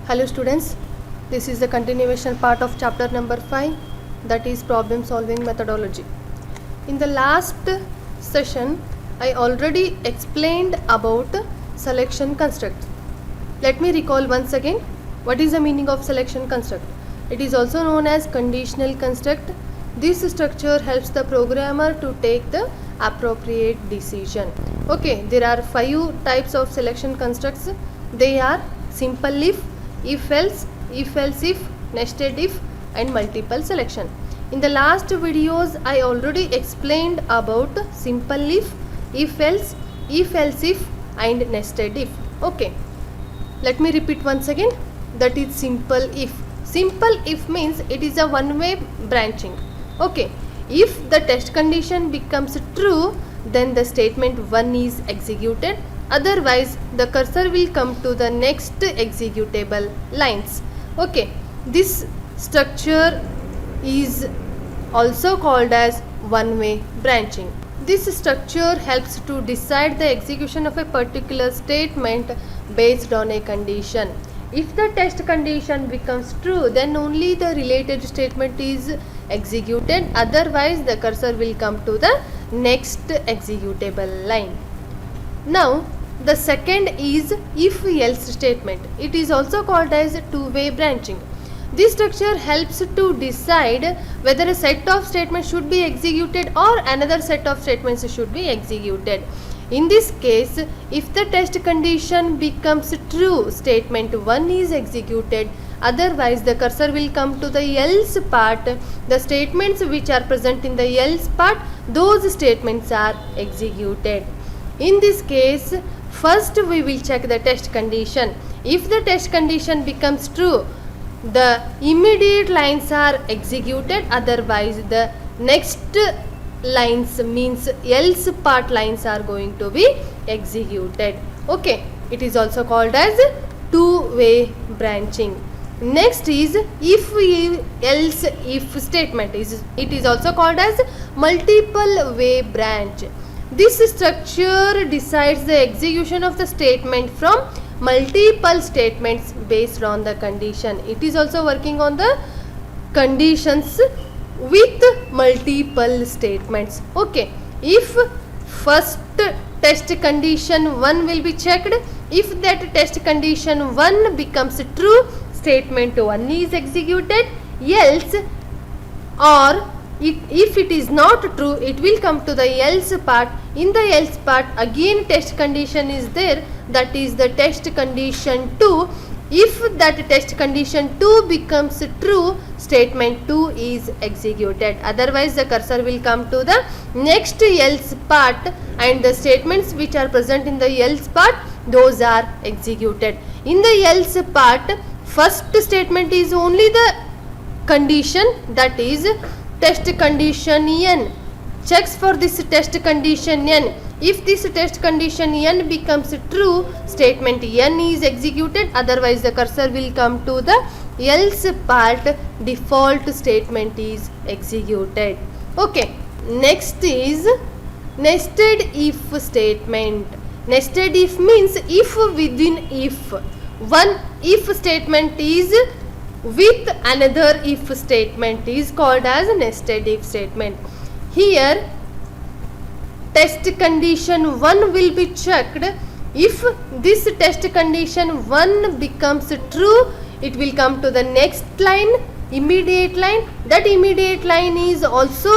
Hello students, this is the continuation part of chapter number 5, that is problem solving methodology. In the last session I already explained about selection construct. Let me recall once again what is the meaning of selection construct. It is also known as conditional construct. This structure helps the programmer to take the appropriate decision. Okay, there are 5 types of selection constructs. They are simple if else, if, nested if and multiple selection. In the last videos I already explained about simple if else, if and nested if. Okay, let me repeat once again, that is simple if. Simple if means it is a one-way branching. Okay, if the test condition becomes true, then the statement 1 is executed. Otherwise, the cursor will come to the next executable lines. Okay, this structure is also called as one-way branching. This structure helps to decide the execution of a particular statement based on a condition. If the test condition becomes true, then only the related statement is executed. Otherwise, the cursor will come to the next executable line. Now, the second is if-else statement. It is also called as two-way branching. This structure helps to decide whether a set of statements should be executed or another set of statements should be executed. In this case, if the test condition becomes true, statement 1 is executed. Otherwise, the cursor will come to the else part. The statements which are present in the else part, those statements are executed. In this case, first we will check the test condition. If the test condition becomes true, the immediate lines are executed. Otherwise, the next lines means else part lines are going to be executed. Okay, it is also called as two-way branching. Next is if-else if statement. It is also called as multiple way branch. This structure decides the execution of the statement from multiple statements based on the condition. It is also working on the conditions with multiple statements. Okay, if first test condition 1 will be checked, if that test condition 1 becomes true, statement 1 is executed. Else, or if it is not true, it will come to the else part. In the else part, again test condition is there, that is the test condition 2. If that test condition 2 becomes true, statement 2 is executed. Otherwise, the cursor will come to the next else part and the statements which are present in the else part, those are executed. In the else part, first statement is only the condition, that is test condition n. Checks for this test condition n. If this test condition n becomes true, statement n is executed. Otherwise, the cursor will come to the else part, default statement is executed. Okay, next is nested if statement. Nested if means if within if. One if statement is with another if statement is called as nested if statement. Here, test condition 1 will be checked. If this test condition 1 becomes true, it will come to the next line, immediate line. That immediate line is also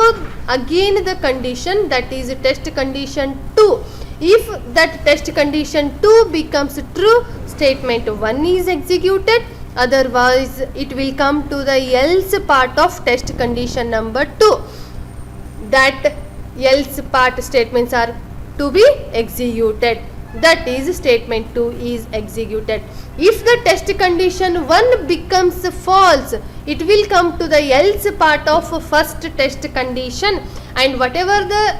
again the condition, that is test condition 2. If that test condition 2 becomes true, statement 1 is executed. Otherwise, it will come to the else part of test condition number 2. That else part statements are to be executed. That is statement 2 is executed. If the test condition 1 becomes false, it will come to the else part of first test condition, and whatever the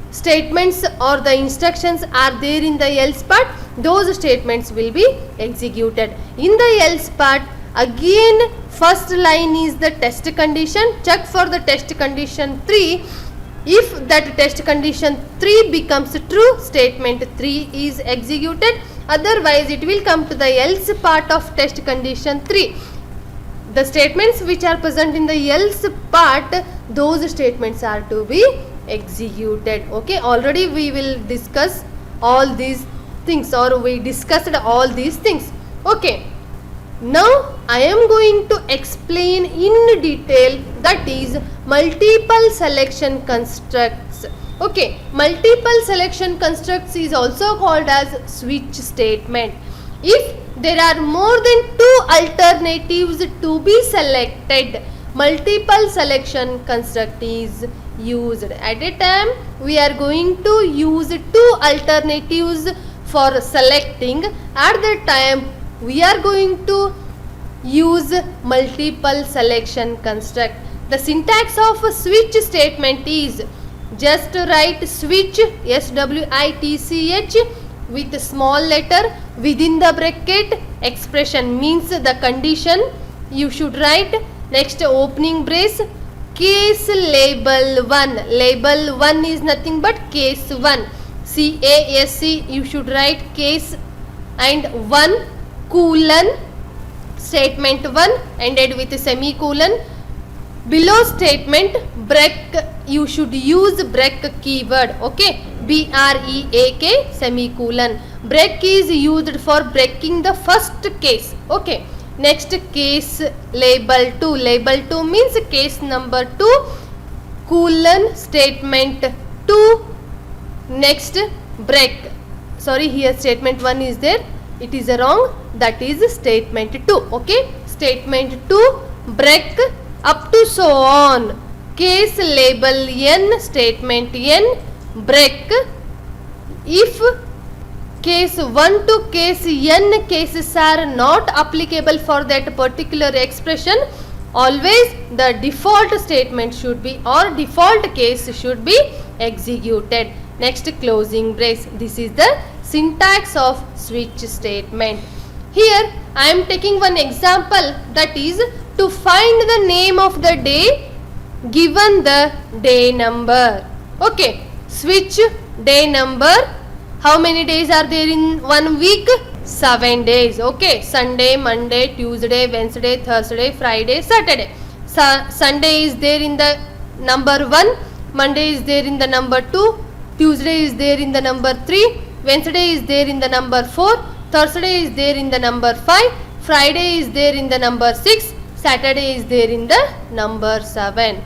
statements or the instructions are there in the else part, those statements will be executed. In the else part, again first line is the test condition. Check for the test condition 3. If that test condition 3 becomes true, statement 3 is executed. Otherwise, it will come to the else part of test condition 3. The statements which are present in the else part, those statements are to be executed. Okay, already we will discuss all these things, or we discussed all these things. Okay, now I am going to explain in detail, that is multiple selection constructs. Okay, multiple selection constructs is also called as switch statement. If there are more than two alternatives to be selected, multiple selection construct is used. At a time we are going to use two alternatives for selecting. At that time we are going to use multiple selection construct. The syntax of a switch statement is just write switch, switch, with a small letter within the bracket. Expression means the condition you should write. Next, opening brace, case label 1. Label 1 is nothing but case 1. CASE, you should write case and 1 colon statement 1 ended with a semicolon. Below statement break, you should use break keyword. Okay, BREAK semicolon. Break is used for breaking the first case. Okay, next case label 2. Label 2 means case number 2 colon statement 2. Next break, sorry, here statement 1 is there, it is wrong, that is statement 2. Okay, statement 2 break up to so on. Case label n, statement n break. If case 1 to case n cases are not applicable for that particular expression, always the default statement should be, or default case should be executed. Next, closing brace. This is the syntax of switch statement. Here I am taking one example, that is to find the name of the day given the day number. Okay, switch day number. How many days are there in 1 week? 7 days. Okay, Sunday, Monday, Tuesday, Wednesday, Thursday, Friday, Saturday. Sunday is there in the number 1, Monday is there in the number 2, Tuesday is there in the number 3, Wednesday is there in the number 4, Thursday is there in the number 5, Friday is there in the number 6, Saturday is there in the number 7.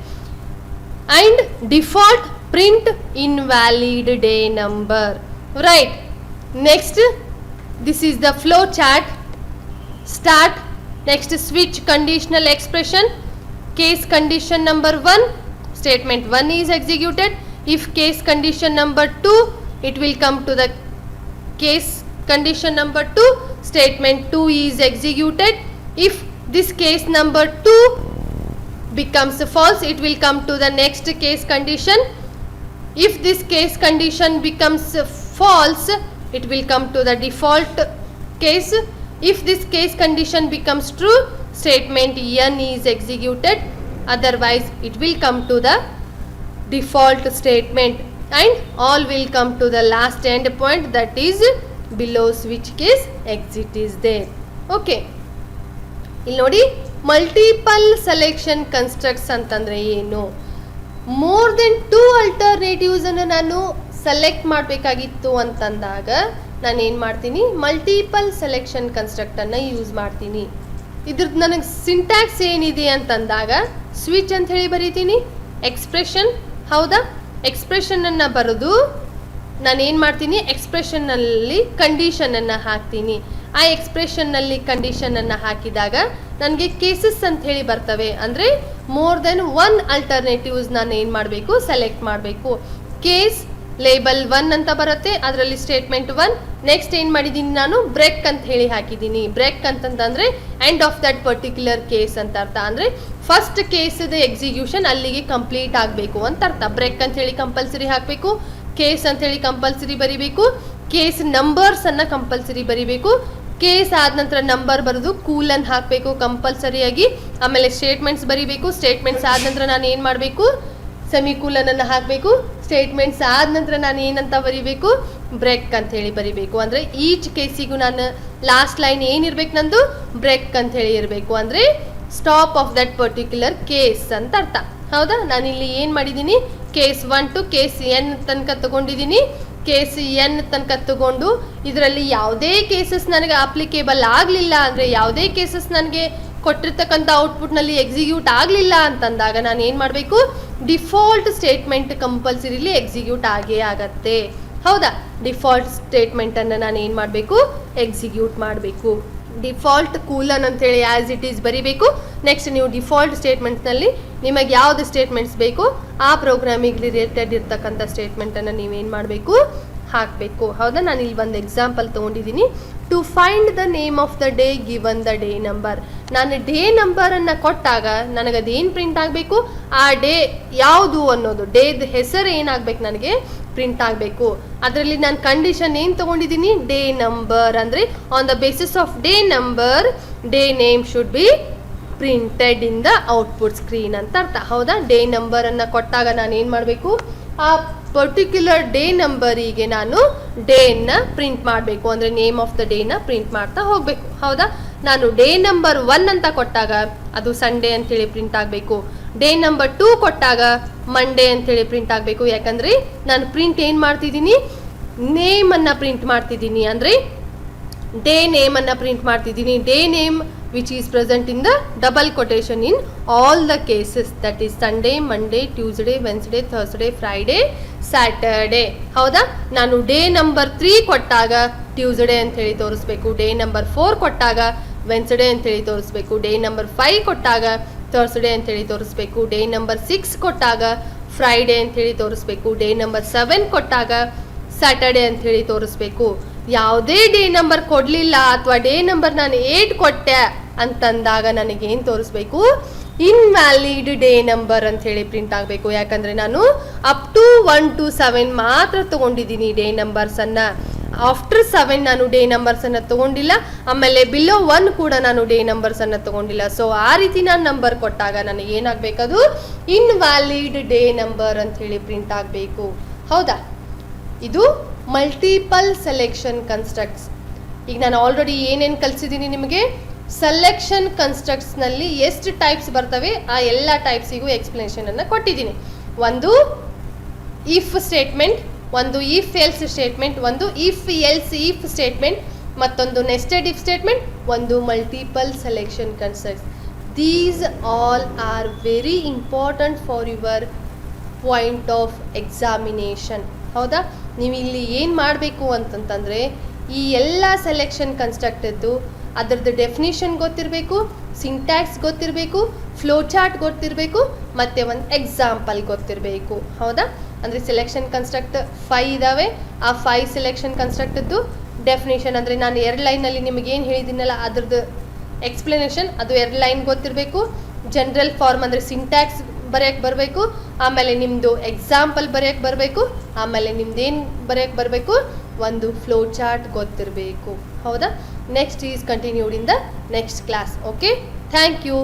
And default print invalid day number. Right. Next, this is the flow chart. Start. Next, switch conditional expression. Case condition number 1, statement 1 is executed. If case condition number 2, it will come to the case condition number 2, statement 2 is executed. If this case number 2 becomes false, it will come to the next case condition. If this case condition becomes false, it will come to the default case. If this case condition becomes true, statement n is executed. Otherwise, it will come to the default statement, and all will come to the last end point, that is below switch case exit is there. Okay, ಇಲ್ಲಿ ನೋಡಿ multiple selection constructs ಅಂತಂದರೆ ಏನು? More than 2 alternatives ಅನ್ನು ನಾನು select ಮಾಡಬೇಕಾಗಿತ್ತು ಅಂತಂದಾಗ ನಾನು ಏನು ಮಾಡ್ತೀನಿ, ಮಲ್ಟಿಪಲ್ ಸೆಲೆಕ್ಷನ್ ಕನ್ಸ್ಟ್ರಕ್ಟನ್ನು ಯೂಸ್ ಮಾಡ್ತೀನಿ. ಇದ್ರದ್ದು ನನಗೆ ಸಿಂಟ್ಯಾಕ್ಸ್ ಏನಿದೆ ಅಂತಂದಾಗ ಸ್ವಿಚ್ ಅಂತ ಹೇಳಿ ಬರೀತೀನಿ. ಎಕ್ಸ್ಪ್ರೆಷನ್, ಹೌದಾ, ಎಕ್ಸ್ಪ್ರೆಷನನ್ನು ಬರೆದು ನಾನೇನು ಮಾಡ್ತೀನಿ, ಎಕ್ಸ್ಪ್ರೆಷನ್ನಲ್ಲಿ ಕಂಡೀಷನನ್ನು ಹಾಕ್ತೀನಿ. ಆ ಎಕ್ಸ್ಪ್ರೆಷನ್ನಲ್ಲಿ ಕಂಡೀಷನನ್ನು ಹಾಕಿದಾಗ ನನಗೆ ಕೇಸಸ್ ಅಂತ ಹೇಳಿ ಬರ್ತವೆ. ಅಂದರೆ ಮೋರ್ ದೆನ್ 1 ಅಲ್ಟರ್ನೇಟಿವ್ಸ್ ನಾನು ಏನು ಮಾಡಬೇಕು, ಸೆಲೆಕ್ಟ್ ಮಾಡಬೇಕು. ಕೇಸ್ ಲೇಬಲ್ 1 ಅಂತ ಬರುತ್ತೆ, ಅದರಲ್ಲಿ ಸ್ಟೇಟ್ಮೆಂಟ್ 1. ನೆಕ್ಸ್ಟ್ ಏನು ಮಾಡಿದ್ದೀನಿ ನಾನು, ಬ್ರೇಕ್ ಅಂತ ಹೇಳಿ ಹಾಕಿದ್ದೀನಿ. ಬ್ರೇಕ್ ಅಂತಂತಂದರೆ end of that particular case ಅಂತ ಅರ್ಥ. ಅಂದರೆ ಫಸ್ಟ್ ಕೇಸದ ಎಕ್ಸಿಕ್ಯೂಷನ್ ಅಲ್ಲಿಗೆ ಕಂಪ್ಲೀಟ್ ಆಗಬೇಕು ಅಂತ ಅರ್ಥ. ಬ್ರೇಕ್ ಅಂತ ಹೇಳಿ ಕಂಪಲ್ಸರಿ ಹಾಕಬೇಕು, ಕೇಸ್ ಅಂತ ಹೇಳಿ ಕಂಪಲ್ಸರಿ ಬರಿಬೇಕು, ಕೇಸ್ ನಂಬರ್ಸನ್ನು ಕಂಪಲ್ಸರಿ ಬರಿಬೇಕು. ಕೇಸ್ ಆದ ನಂತರ ನಂಬರ್ ಬರೆದು ಕೂಲನ್ ಹಾಕಬೇಕು ಕಂಪಲ್ಸರಿಯಾಗಿ. ಆಮೇಲೆ ಸ್ಟೇಟ್ಮೆಂಟ್ಸ್ ಬರಿಬೇಕು. ಸ್ಟೇಟ್ಮೆಂಟ್ಸ್ ಆದ ನಂತರ ನಾನು ಏನು ಮಾಡಬೇಕು, ಸೆಮಿಕೂಲನನ್ನು ಹಾಕಬೇಕು. ಸ್ಟೇಟ್ಮೆಂಟ್ಸ್ ಆದ ನಂತರ ನಾನು ಏನಂತ ಬರಿಬೇಕು, ಬ್ರೇಕ್ ಅಂತ ಹೇಳಿ ಬರಿಬೇಕು. ಅಂದರೆ ಈಚ್ ಕೇಸಿಗೂ ನಾನು ಲಾಸ್ಟ್ ಲೈನ್ ಏನಿರ್ಬೇಕು ನಂದು ಬ್ರೇಕ್ ಅಂತ ಹೇಳಿ ಇರಬೇಕು. ಅಂದರೆ stop of that particular case ಅಂತ ಅರ್ಥ. ಹೌದಾ, ನಾನಿಲ್ಲಿ ಏನು ಮಾಡಿದ್ದೀನಿ, ಕೇಸ್ 1 to ಕೇಸ್ n ತನಕ ತಗೊಂಡಿದ್ದೀನಿ. ಕೇಸ್ n ತನಕ ತಗೊಂಡು ಇದರಲ್ಲಿ ಯಾವುದೇ ಕೇಸಸ್ ನನಗೆ ಅಪ್ಲಿಕೇಬಲ್ ಆಗಲಿಲ್ಲ ಅಂದರೆ, ಯಾವುದೇ ಕೇಸಸ್ ನನಗೆ ಕೊಟ್ಟಿರ್ತಕ್ಕಂಥ ಔಟ್ಪುಟ್ನಲ್ಲಿ ಎಕ್ಸಿಕ್ಯೂಟ್ ಆಗಲಿಲ್ಲ ಅಂತಂದಾಗ ನಾನು ಏನು ಮಾಡಬೇಕು, ಡಿಫಾಲ್ಟ್ ಸ್ಟೇಟ್ಮೆಂಟ್ ಕಂಪಲ್ಸರಿಲಿ ಎಕ್ಸಿಕ್ಯೂಟ್ ಆಗೇ ಆಗತ್ತೆ. ಹೌದಾ, ಡಿಫಾಲ್ಟ್ ಸ್ಟೇಟ್ಮೆಂಟನ್ನು ನಾನು ಏನು ಮಾಡಬೇಕು, ಎಕ್ಸಿಕ್ಯೂಟ್ ಮಾಡಬೇಕು. ಡಿಫಾಲ್ಟ್ ಕೂಲನ್ ಅಂತೇಳಿ ಆ್ಯಸ್ ಇಟ್ ಈಸ್ ಬರಿಬೇಕು. ನೆಕ್ಸ್ಟ್ ನೀವು ಡಿಫಾಲ್ಟ್ ಸ್ಟೇಟ್ಮೆಂಟ್ಸ್ನಲ್ಲಿ ನಿಮಗೆ ಯಾವುದು ಸ್ಟೇಟ್ಮೆಂಟ್ಸ್ ಬೇಕೋ ಆ ಪ್ರೋಗ್ರಾಮಿಗೆ ರಿಲೇಟೆಡ್ ಇರ್ತಕ್ಕಂಥ ಸ್ಟೇಟ್ಮೆಂಟನ್ನು ನೀವೇನು ಮಾಡಬೇಕು, ಹಾಕಬೇಕು. ಹೌದಾ, ನಾನು ಇಲ್ಲಿ ಒಂದು ಎಕ್ಸಾಂಪಲ್ ತೊಗೊಂಡಿದ್ದೀನಿ. To find the name of the day given the day number. ನಾನು ಡೇ ನಂಬರನ್ನು ಕೊಟ್ಟಾಗ ನನಗದೇನು ಪ್ರಿಂಟ್ ಆಗಬೇಕು, ಆ ಡೇ ಯಾವುದು ಅನ್ನೋದು, ಡೇದ ಹೆಸರು ಏನಾಗಬೇಕು, ನನಗೆ ಪ್ರಿಂಟ್ ಆಗಬೇಕು. ಅದರಲ್ಲಿ ನಾನು ಕಂಡೀಷನ್ ಏನು ತೊಗೊಂಡಿದ್ದೀನಿ, ಡೇ ನಂಬರ್. ಅಂದರೆ on the basis of day number day name should be printed in the output screen ಅಂತ ಅರ್ಥ. ಹೌದಾ, ಡೇ ನಂಬರನ್ನು ಕೊಟ್ಟಾಗ ನಾನು ಏನು ಮಾಡಬೇಕು, ಆ ಪರ್ಟಿಕ್ಯುಲರ್ ಡೇ ನಂಬರಿಗೆ ನಾನು ಡೇನ ಪ್ರಿಂಟ್ ಮಾಡಬೇಕು. ಅಂದರೆ ನೇಮ್ ಆಫ್ ದ ಡೇನ ಪ್ರಿಂಟ್ ಮಾಡ್ತಾ ಹೋಗಬೇಕು. ಹೌದಾ, ನಾನು ಡೇ ನಂಬರ್ 1 ಅಂತ ಕೊಟ್ಟಾಗ ಅದು ಸಂಡೇ ಅಂತೇಳಿ ಪ್ರಿಂಟ್ ಆಗಬೇಕು. ಡೇ ನಂಬರ್ 2 ಕೊಟ್ಟಾಗ ಮಂಡೇ ಅಂತೇಳಿ ಪ್ರಿಂಟ್ ಆಗಬೇಕು. ಯಾಕಂದರೆ ನಾನು ಪ್ರಿಂಟ್ ಏನು ಮಾಡ್ತಿದ್ದೀನಿ, ನೇಮನ್ನು ಪ್ರಿಂಟ್ ಮಾಡ್ತಿದ್ದೀನಿ. ಅಂದರೆ ಡೇ ನೇಮನ್ನು ಪ್ರಿಂಟ್ ಮಾಡ್ತಿದ್ದೀನಿ. Day name which is present in the double quotation in all the cases, that is Sunday, Monday, Tuesday, Wednesday, Thursday, Friday, Saturday. ಹೌದಾ, ನಾನು ಡೇ ನಂಬರ್ 3 ಕೊಟ್ಟಾಗ ಟ್ಯೂಸ್ಡೇ ಅಂತೇಳಿ ತೋರಿಸ್ಬೇಕು. ಡೇ ನಂಬರ್ 4 ಕೊಟ್ಟಾಗ ವೆನ್ಸ್ಡೇ ಅಂತೇಳಿ ತೋರಿಸ್ಬೇಕು. ಡೇ ನಂಬರ್ 5 ಕೊಟ್ಟಾಗ ಥರ್ಸ್ಡೇ ಅಂತೇಳಿ ತೋರಿಸ್ಬೇಕು. ಡೇ ನಂಬರ್ 6 ಕೊಟ್ಟಾಗ ಫ್ರೈಡೇ ಅಂತೇಳಿ ತೋರಿಸ್ಬೇಕು. ಡೇ ನಂಬರ್ 7 ಕೊಟ್ಟಾಗ ಸ್ಯಾಟರ್ಡೇ ಅಂಥೇಳಿ ತೋರಿಸ್ಬೇಕು. ಯಾವುದೇ ಡೇ ನಂಬರ್ ಕೊಡಲಿಲ್ಲ ಅಥವಾ ಡೇ ನಂಬರ್ ನಾನು 8 ಕೊಟ್ಟೆ ಅಂತಂದಾಗ ನನಗೇನು ತೋರಿಸ್ಬೇಕು, ಇನ್ವ್ಯಾಲಿಡ್ ಡೇ ನಂಬರ್ ಅಂಥೇಳಿ ಪ್ರಿಂಟ್ ಆಗಬೇಕು. ಯಾಕಂದರೆ ನಾನು ಅಪ್ ಟು 1 to 7 ಮಾತ್ರ ತೊಗೊಂಡಿದ್ದೀನಿ ಡೇ ನಂಬರ್ಸನ್ನು. ಆಫ್ಟರ್ 7 ನಾನು ಡೇ ನಂಬರ್ಸನ್ನು ತೊಗೊಂಡಿಲ್ಲ. ಆಮೇಲೆ ಬಿಲೋ 1 ಕೂಡ ನಾನು ಡೇ ನಂಬರ್ಸನ್ನು ತೊಗೊಂಡಿಲ್ಲ. ಸೊ ಆ ರೀತಿ ನಾನು ನಂಬರ್ ಕೊಟ್ಟಾಗ ನನಗೆ ಏನಾಗಬೇಕದು ಇನ್ವ್ಯಾಲಿಡ್ ಡೇ ನಂಬರ್ ಅಂಥೇಳಿ ಪ್ರಿಂಟ್ ಆಗಬೇಕು. ಹೌದಾ, ಇದು ಮಲ್ಟಿಪಲ್ ಸೆಲೆಕ್ಷನ್ ಕನ್ಸ್ಟ್ರಕ್ಟ್ಸ್. ಈಗ ನಾನು ಆಲ್ರೆಡಿ ಏನೇನು ಕಲಿಸಿದ್ದೀನಿ ನಿಮಗೆ, ಸೆಲೆಕ್ಷನ್ ಕನ್ಸ್ಟ್ರಕ್ಟ್ಸ್ನಲ್ಲಿ ಎಷ್ಟು ಟೈಪ್ಸ್ ಬರ್ತವೆ ಆ ಎಲ್ಲ ಟೈಪ್ಸಿಗೂ ಎಕ್ಸ್ಪ್ಲನೇಷನನ್ನು ಕೊಟ್ಟಿದ್ದೀನಿ. ಒಂದು ಇಫ್ ಸ್ಟೇಟ್ಮೆಂಟ್, ಒಂದು ಇಫ್ ಎಲ್ಸ್ ಸ್ಟೇಟ್ಮೆಂಟ್, ಒಂದು ಇಫ್ ಎಲ್ಸ್ ಇಫ್ ಸ್ಟೇಟ್ಮೆಂಟ್, ಮತ್ತೊಂದು ನೆಸ್ಟೆಡ್ ಇಫ್ ಸ್ಟೇಟ್ಮೆಂಟ್, ಒಂದು multiple selection constructs. These all are very important for your point of examination. ಹೌದಾ, ನೀವು ಇಲ್ಲಿ ಏನು ಮಾಡಬೇಕು ಅಂತಂತಂದರೆ ಈ ಎಲ್ಲ ಸೆಲೆಕ್ಷನ್ ಕನ್ಸ್ಟ್ರಕ್ಟದ್ದು ಅದರದ್ದು ಡೆಫಿನಿಷನ್ ಗೊತ್ತಿರಬೇಕು, ಸಿಂಟ್ಯಾಕ್ಸ್ ಗೊತ್ತಿರಬೇಕು, ಫ್ಲೋ ಚಾರ್ಟ್ ಗೊತ್ತಿರಬೇಕು, ಮತ್ತು ಒಂದು ಎಕ್ಸಾಂಪಲ್ ಗೊತ್ತಿರಬೇಕು. ಹೌದಾ, ಅಂದರೆ ಸೆಲೆಕ್ಷನ್ ಕನ್ಸ್ಟ್ರಕ್ಟ್ 5 ಇದ್ದಾವೆ. ಆ 5 ಸೆಲೆಕ್ಷನ್ ಕನ್ಸ್ಟ್ರಕ್ಟದ್ದು ಡೆಫಿನಿಷನ್ ಅಂದರೆ ನಾನು 2 ಲೈನಲ್ಲಿ ನಿಮಗೇನು ಹೇಳಿದ್ದೀನಲ್ಲ ಅದ್ರದ್ದು ಎಕ್ಸ್ಪ್ಲನೇಷನ್ ಅದು 2 ಲೈನ್ ಗೊತ್ತಿರಬೇಕು. ಜನರಲ್ ಫಾರ್ಮ್ ಅಂದರೆ ಸಿಂಟ್ಯಾಕ್ಸ್ ಬರೆಯೋಕ್ಕೆ ಬರಬೇಕು. ಆಮೇಲೆ ನಿಮ್ಮದು ಎಕ್ಸಾಂಪಲ್ ಬರೆಯೋಕ್ಕೆ ಬರಬೇಕು. ಆಮೇಲೆ ನಿಮ್ದೇನು ಬರೆಯೋಕ್ಕೆ ಬರಬೇಕು, ಒಂದು ಫ್ಲೋ ಚಾರ್ಟ್ ಗೊತ್ತಿರಬೇಕು. ಹೌದಾ, next is continued in the next class. Okay, thank you.